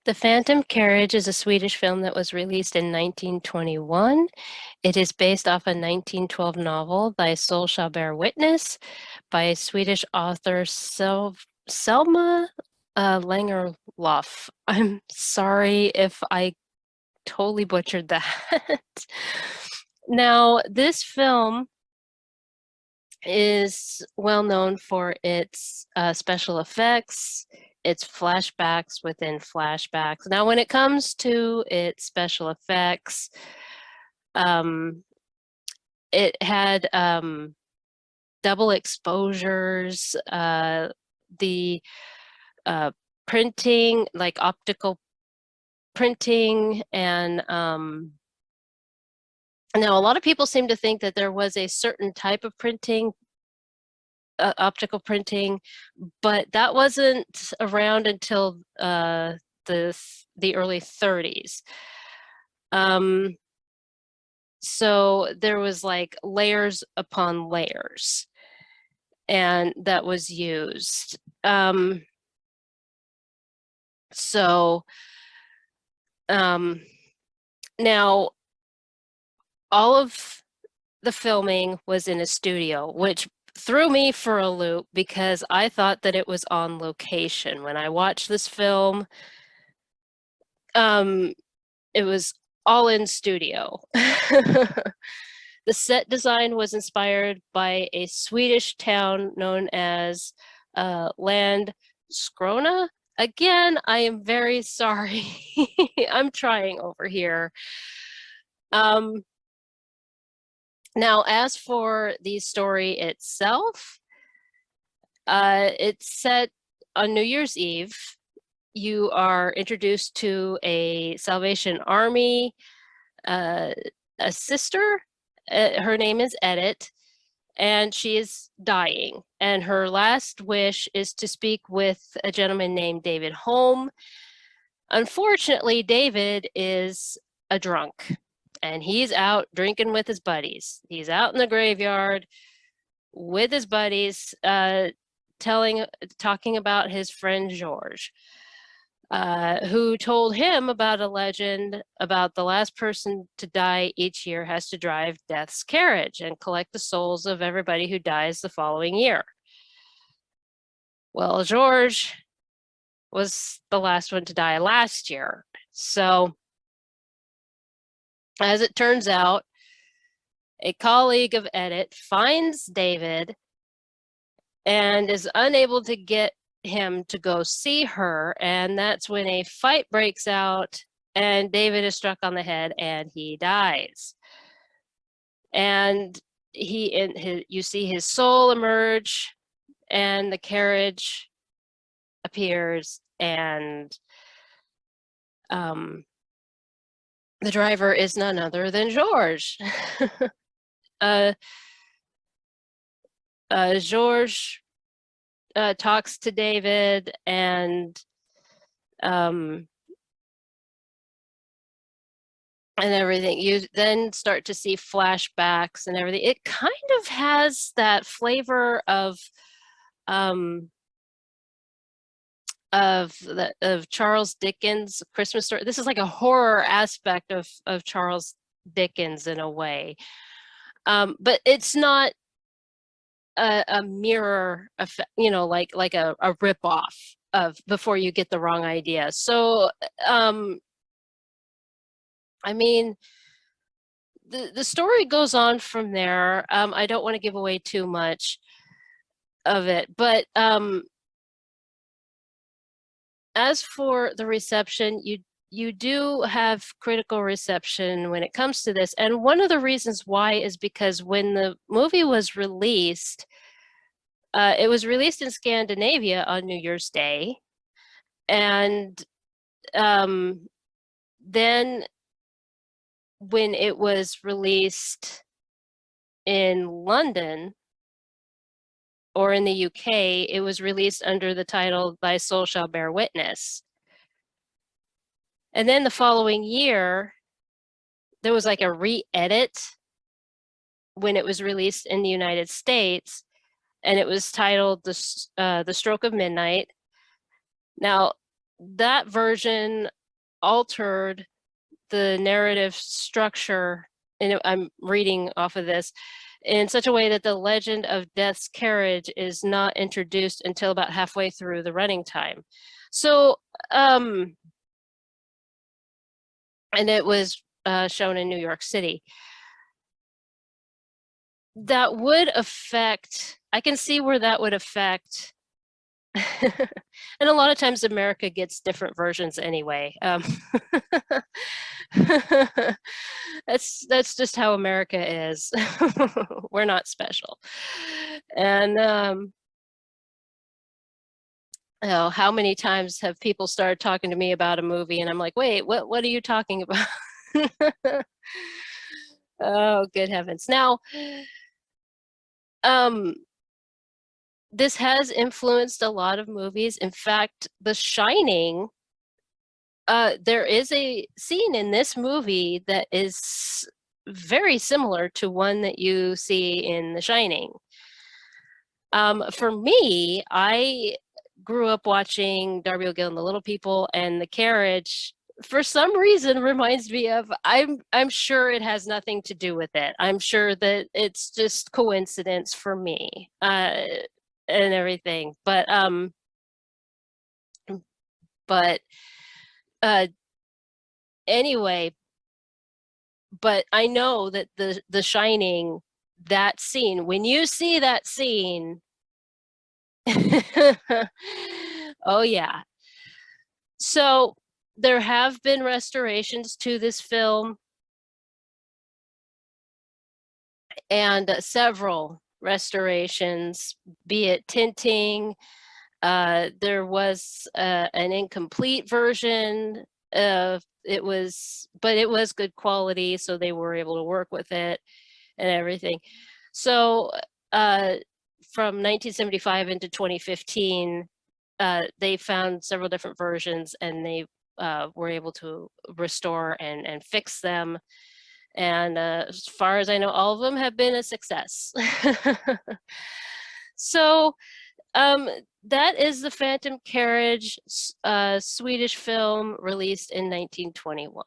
The Phantom Carriage is a Swedish film that was released in 1921. It is based off a 1912 novel, Thy Soul Shall Bear Witness, by Swedish author Selma Lagerlöf. I'm sorry if I totally butchered that. Now, this film is well known for its special effects, its flashbacks within flashbacks. Now, when it comes to its special effects, um, it had double exposures, the printing, like optical printing, and now a lot of people seem to think that there was a certain type of printing, optical printing, but that wasn't around until the early 30s. So there was like layers upon layers, and that was used. So now all of the filming was in a studio, which threw me for a loop because I thought that it was on location. When I watched this film, it was all in studio. The set design was inspired by a Swedish town known as Landskrona. Again, I am very sorry. I'm trying over here. Now, as for the story itself, it's set on New Year's Eve. You are introduced to a Salvation Army, a sister. Her name is Edith, and she is dying. And her last wish is to speak with a gentleman named David Holm. Unfortunately, David is a drunk, and he's out drinking with his buddies. He's out in the graveyard with his buddies, talking about his friend George, who told him about a legend about the last person to die each year has to drive death's carriage and collect the souls of everybody who dies the following year. Well, George was the last one to die last year. So, as it turns out, a colleague of Edith finds David and is unable to get him to go see her, and that's when a fight breaks out and David is struck on the head and he dies. And you see his soul emerge, and the carriage appears, and the driver is none other than George. George talks to David, and everything. You then start to see flashbacks and everything. It kind of has that flavor of Charles Dickens' Christmas Story. This is like a horror aspect of Charles Dickens in a way, but it's not a mirror effect, like a rip off of Before You Get the Wrong Idea. So I mean, the story goes on from there. I don't want to give away too much of it, but as for the reception, you do have critical reception when it comes to this. And one of the reasons why is because when the movie was released, it was released in Scandinavia on New Year's Day. And then when it was released in London or in the UK, it was released under the title Thy Soul Shall Bear Witness. And then the following year, there was like a re-edit when it was released in the United States, and it was titled The Stroke of Midnight. Now, that version altered the narrative structure, and I'm reading off of this, in such a way that the legend of Death's carriage is not introduced until about halfway through the running time. So, and it was shown in New York City. That would affect, I can see where that would affect, and a lot of times America gets different versions anyway. That's just how America is. We're not special. And oh, how many times have people started talking to me about a movie and I'm like, wait, what are you talking about? Oh, good heavens. Now, this has influenced a lot of movies. In fact, The Shining, there is a scene in this movie that is very similar to one that you see in The Shining. For me, I grew up watching Darby O'Gill and the Little People, and The Carriage, for some reason, reminds me of, I'm sure it has nothing to do with it. I'm sure that it's just coincidence for me, and everything. But anyway, but I know that the Shining, that scene, when you see that scene, oh yeah. So there have been restorations to this film, and several restorations, be it tinting. There was an incomplete version of but it was good quality, so they were able to work with it and everything. So from 1975 into 2015, they found several different versions, and they were able to restore and fix them. And as far as I know, all of them have been a success. So that is The Phantom Carriage, Swedish film released in 1921.